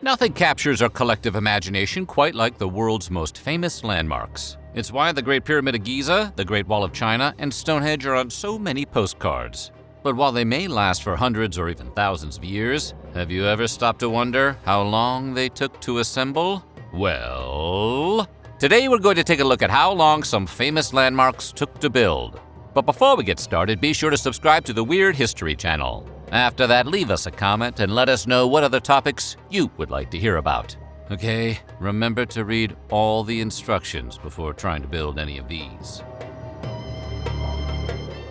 Nothing captures our collective imagination quite like the world's most famous landmarks. It's why the Great Pyramid of Giza, the Great Wall of China, and Stonehenge are on so many postcards. But while they may last for hundreds or even thousands of years, have you ever stopped to wonder how long they took to assemble? Well, today we're going to take a look at how long some famous landmarks took to build. But before we get started, be sure to subscribe to the Weird History channel. After that, leave us a comment and let us know what other topics you would like to hear about. Okay, remember to read all the instructions before trying to build any of these.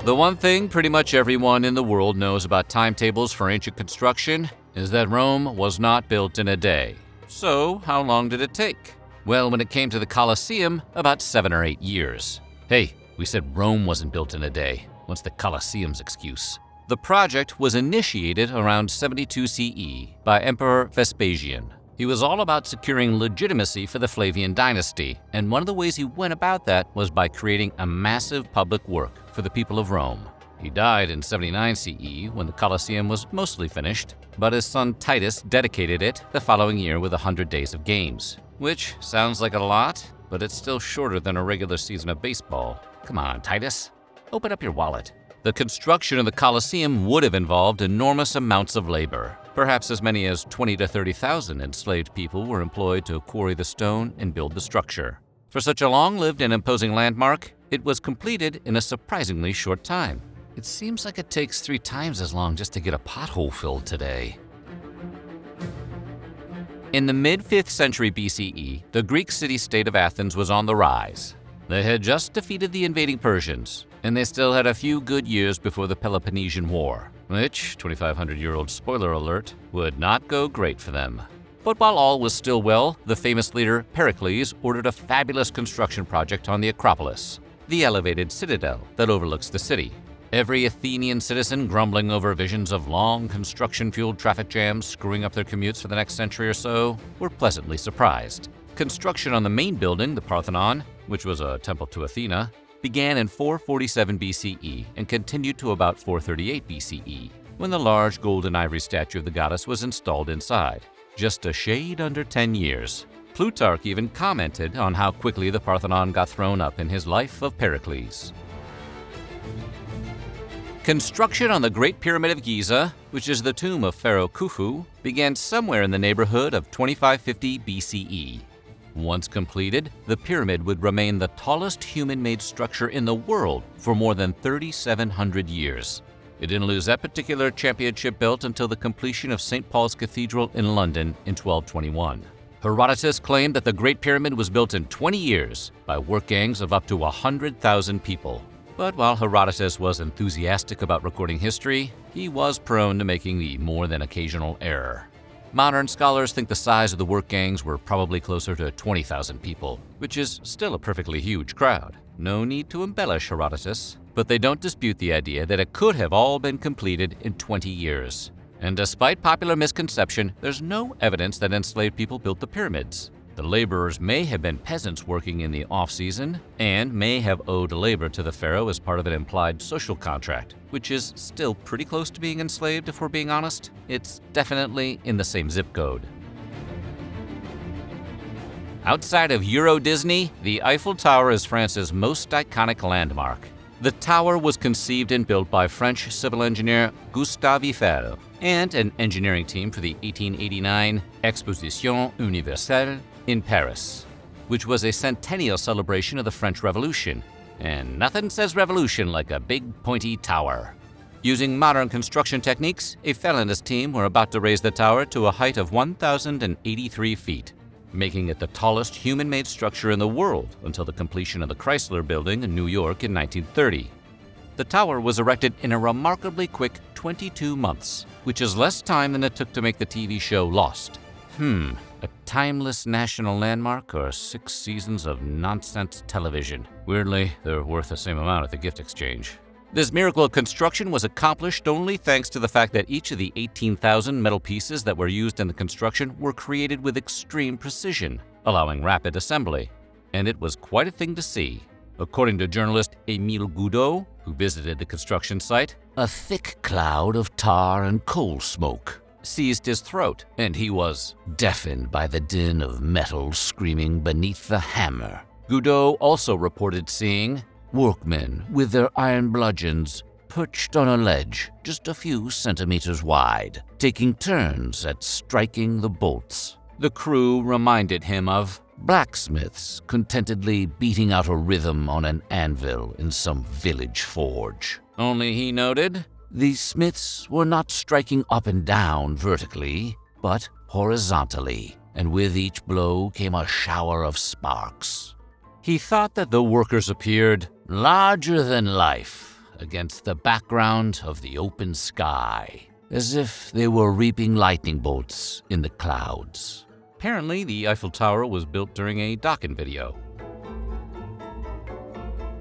The one thing pretty much everyone in the world knows about timetables for ancient construction is that Rome was not built in a day. So, how long did it take? Well, when it came to the Coliseum, about 7 or 8 years. Hey, we said Rome wasn't built in a day. What's the Coliseum's excuse? The project was initiated around 72 CE by Emperor Vespasian. He was all about securing legitimacy for the Flavian dynasty, and one of the ways he went about that was by creating a massive public work for the people of Rome. He died in 79 CE when the Coliseum was mostly finished, but his son Titus dedicated it the following year with 100 days of games. Which sounds like a lot, but it's still shorter than a regular season of baseball. Come on, Titus, open up your wallet. The construction of the Coliseum would have involved enormous amounts of labor. Perhaps as many as 20 to 30,000 enslaved people were employed to quarry the stone and build the structure. For such a long-lived and imposing landmark, it was completed in a surprisingly short time. It seems like it takes 3 times as long just to get a pothole filled today. In the mid-5th century BCE, the Greek city-state of Athens was on the rise. They had just defeated the invading Persians, and they still had a few good years before the Peloponnesian War, which, 2,500-year-old spoiler alert, would not go great for them. But while all was still well, the famous leader Pericles ordered a fabulous construction project on the Acropolis, the elevated citadel that overlooks the city. Every Athenian citizen grumbling over visions of long construction-fueled traffic jams screwing up their commutes for the next century or so were pleasantly surprised. Construction on the main building, the Parthenon, which was a temple to Athena, began in 447 BCE and continued to about 438 BCE, when the large gold and ivory statue of the goddess was installed inside, just a shade under 10 years. Plutarch even commented on how quickly the Parthenon got thrown up in his Life of Pericles. Construction on the Great Pyramid of Giza, which is the tomb of Pharaoh Khufu, began somewhere in the neighborhood of 2550 BCE. Once completed, the pyramid would remain the tallest human-made structure in the world for more than 3,700 years. It didn't lose that particular championship belt until the completion of St. Paul's Cathedral in London in 1221. Herodotus claimed that the Great Pyramid was built in 20 years by work gangs of up to 100,000 people. But while Herodotus was enthusiastic about recording history, he was prone to making the more than occasional error. Modern scholars think the size of the work gangs were probably closer to 20,000 people, which is still a perfectly huge crowd. No need to embellish Herodotus, but they don't dispute the idea that it could have all been completed in 20 years. And despite popular misconception, there's no evidence that enslaved people built the pyramids. The laborers may have been peasants working in the off-season and may have owed labor to the pharaoh as part of an implied social contract, which is still pretty close to being enslaved if we're being honest. It's definitely in the same zip code. Outside of Euro Disney, the Eiffel Tower is France's most iconic landmark. The tower was conceived and built by French civil engineer Gustave Eiffel and an engineering team for the 1889 Exposition Universelle in Paris, which was a centennial celebration of the French Revolution. And nothing says revolution like a big, pointy tower. Using modern construction techniques, Eiffel and his team were about to raise the tower to a height of 1,083 feet, making it the tallest human-made structure in the world until the completion of the Chrysler Building in New York in 1930. The tower was erected in a remarkably quick 22 months, which is less time than it took to make the TV show Lost. A timeless national landmark or 6 seasons of nonsense television. Weirdly, they're worth the same amount at the gift exchange. This miracle of construction was accomplished only thanks to the fact that each of the 18,000 metal pieces that were used in the construction were created with extreme precision, allowing rapid assembly. And it was quite a thing to see. According to journalist Émile Goudot, who visited the construction site, a thick cloud of tar and coal smoke seized his throat, and he was deafened by the din of metal screaming beneath the hammer. Godot also reported seeing workmen with their iron bludgeons perched on a ledge just a few centimeters wide, taking turns at striking the bolts. The crew reminded him of blacksmiths contentedly beating out a rhythm on an anvil in some village forge. Only, he noted, these smiths were not striking up and down vertically, but horizontally, and with each blow came a shower of sparks. He thought that the workers appeared larger than life against the background of the open sky, as if they were reaping lightning bolts in the clouds. Apparently, the Eiffel Tower was built during a Dokken video.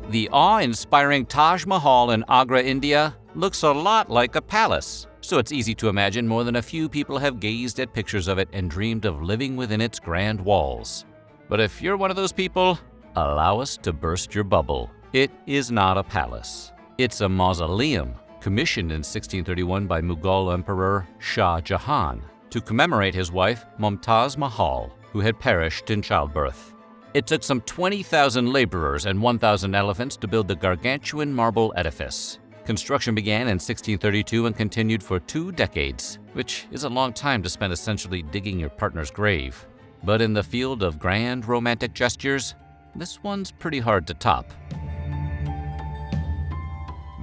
The awe-inspiring Taj Mahal in Agra, India, looks a lot like a palace, so it's easy to imagine more than a few people have gazed at pictures of it and dreamed of living within its grand walls. But if you're one of those people, allow us to burst your bubble. It is not a palace. It's a mausoleum, commissioned in 1631 by Mughal Emperor Shah Jahan to commemorate his wife Mumtaz Mahal, who had perished in childbirth. It took some 20,000 laborers and 1,000 elephants to build the gargantuan marble edifice. Construction began in 1632 and continued for 2 decades, which is a long time to spend essentially digging your partner's grave. But in the field of grand romantic gestures, this one's pretty hard to top.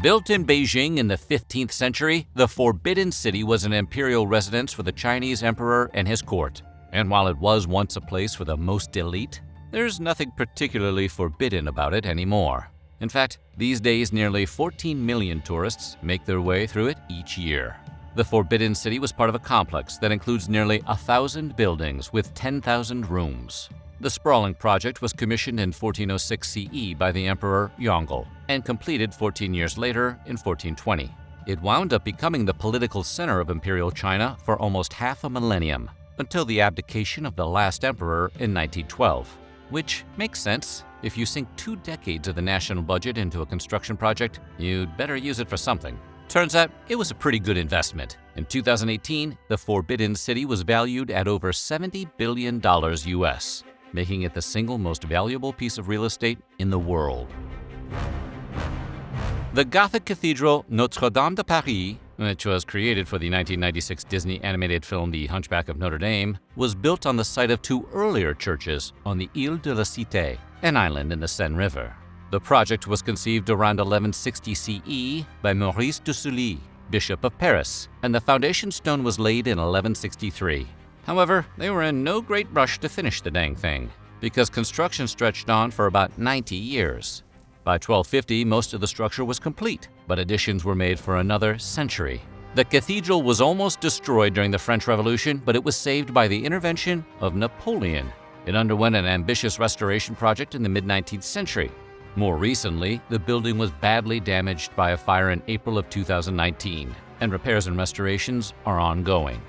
Built in Beijing in the 15th century, the Forbidden City was an imperial residence for the Chinese emperor and his court. And while it was once a place for the most elite, there's nothing particularly forbidden about it anymore. In fact, these days nearly 14 million tourists make their way through it each year. The Forbidden City was part of a complex that includes nearly 1,000 buildings with 10,000 rooms. The sprawling project was commissioned in 1406 CE by the Emperor Yongle and completed 14 years later in 1420. It wound up becoming the political center of Imperial China for almost half a millennium, until the abdication of the last emperor in 1912. Which makes sense. If you sink 2 decades of the national budget into a construction project, you'd better use it for something. Turns out it was a pretty good investment. In 2018, the Forbidden City was valued at over $70 billion US, making it the single most valuable piece of real estate in the world. The Gothic cathedral Notre de Paris, which was created for the 1996 Disney animated film The Hunchback of Notre Dame, was built on the site of 2 earlier churches on the Ile de la Cité, an island in the Seine River. The project was conceived around 1160 CE by Maurice de Sully, Bishop of Paris, and the foundation stone was laid in 1163. However, they were in no great rush to finish the dang thing, because construction stretched on for about 90 years. By 1250, most of the structure was complete, but additions were made for another century. The cathedral was almost destroyed during the French Revolution, but it was saved by the intervention of Napoleon. It underwent an ambitious restoration project in the mid-19th century. More recently, the building was badly damaged by a fire in April of 2019, and repairs and restorations are ongoing.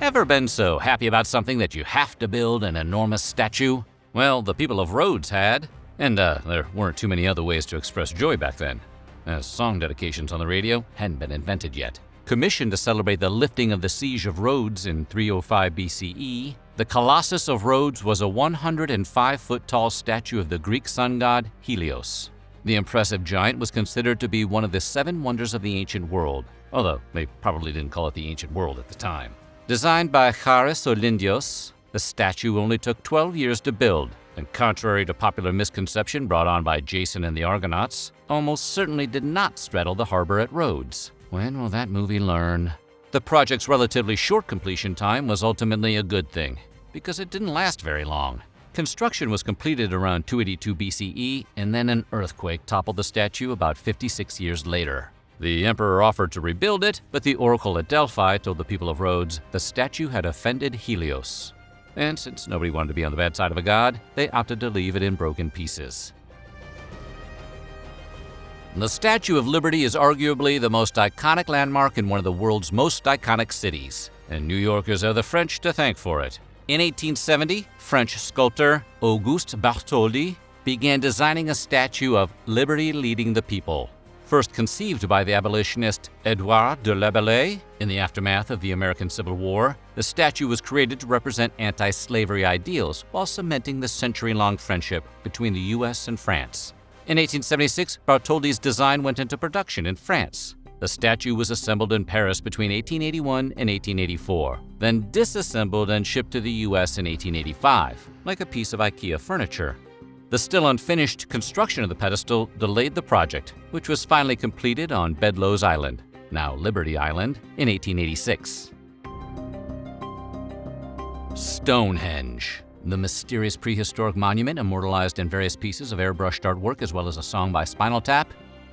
Ever been so happy about something that you have to build an enormous statue? Well, the people of Rhodes had, and there weren't too many other ways to express joy back then, as song dedications on the radio hadn't been invented yet. Commissioned to celebrate the lifting of the siege of Rhodes in 305 BCE, the Colossus of Rhodes was a 105-foot-tall statue of the Greek sun god Helios. The impressive giant was considered to be one of the 7 wonders of the ancient world, although they probably didn't call it the ancient world at the time. Designed by Charis Olindios, the statue only took 12 years to build, and contrary to popular misconception brought on by Jason and the Argonauts, almost certainly did not straddle the harbor at Rhodes. When will that movie learn? The project's relatively short completion time was ultimately a good thing, because it didn't last very long. Construction was completed around 282 BCE, and then an earthquake toppled the statue about 56 years later. The emperor offered to rebuild it, but the oracle at Delphi told the people of Rhodes the statue had offended Helios. And since nobody wanted to be on the bad side of a god, they opted to leave it in broken pieces. The Statue of Liberty is arguably the most iconic landmark in one of the world's most iconic cities, and New Yorkers have the French to thank for it. In 1870, French sculptor Auguste Bartholdi began designing a statue of Liberty leading the people. First conceived by the abolitionist Edouard de Laballet in the aftermath of the American Civil War, the statue was created to represent anti-slavery ideals while cementing the century-long friendship between the U.S. and France. In 1876, Bartholdi's design went into production in France. The statue was assembled in Paris between 1881 and 1884, then disassembled and shipped to the U.S. in 1885, like a piece of IKEA furniture. The still unfinished construction of the pedestal delayed the project, which was finally completed on Bedloe's Island, now Liberty Island, in 1886. Stonehenge, the mysterious prehistoric monument immortalized in various pieces of airbrushed artwork as well as a song by Spinal Tap,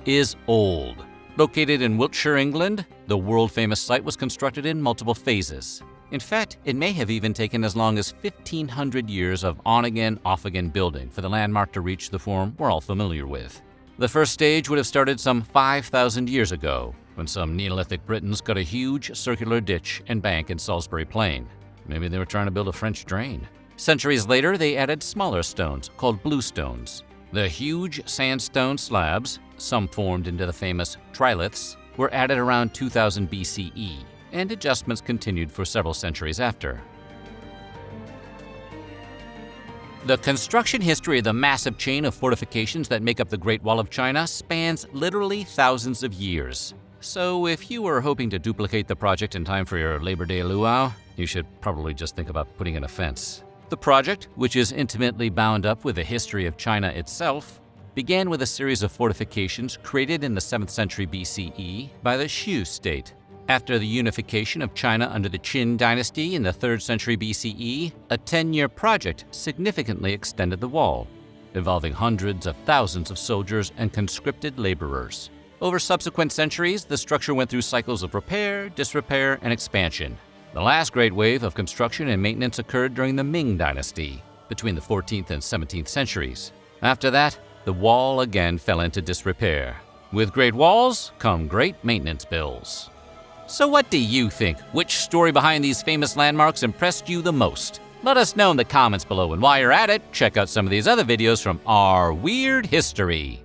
is old. Located in Wiltshire, England, the world-famous site was constructed in multiple phases. In fact, it may have even taken as long as 1,500 years of on-again, off-again building for the landmark to reach the form we're all familiar with. The first stage would have started some 5,000 years ago, when some Neolithic Britons cut a huge circular ditch and bank in Salisbury Plain. Maybe they were trying to build a French drain. Centuries later, they added smaller stones called bluestones. The huge sandstone slabs, some formed into the famous triliths, were added around 2000 BCE, and adjustments continued for several centuries after. The construction history of the massive chain of fortifications that make up the Great Wall of China spans literally thousands of years. So if you were hoping to duplicate the project in time for your Labor Day luau, you should probably just think about putting in a fence. The project, which is intimately bound up with the history of China itself, began with a series of fortifications created in the 7th century BCE by the Shu state. After the unification of China under the Qin dynasty in the 3rd century BCE, a 10-year project significantly extended the wall, involving hundreds of thousands of soldiers and conscripted laborers. Over subsequent centuries, the structure went through cycles of repair, disrepair, and expansion. The last great wave of construction and maintenance occurred during the Ming dynasty, between the 14th and 17th centuries. After that, the wall again fell into disrepair. With great walls come great maintenance bills. So what do you think? Which story behind these famous landmarks impressed you the most? Let us know in the comments below, and while you're at it, check out some of these other videos from our weird history.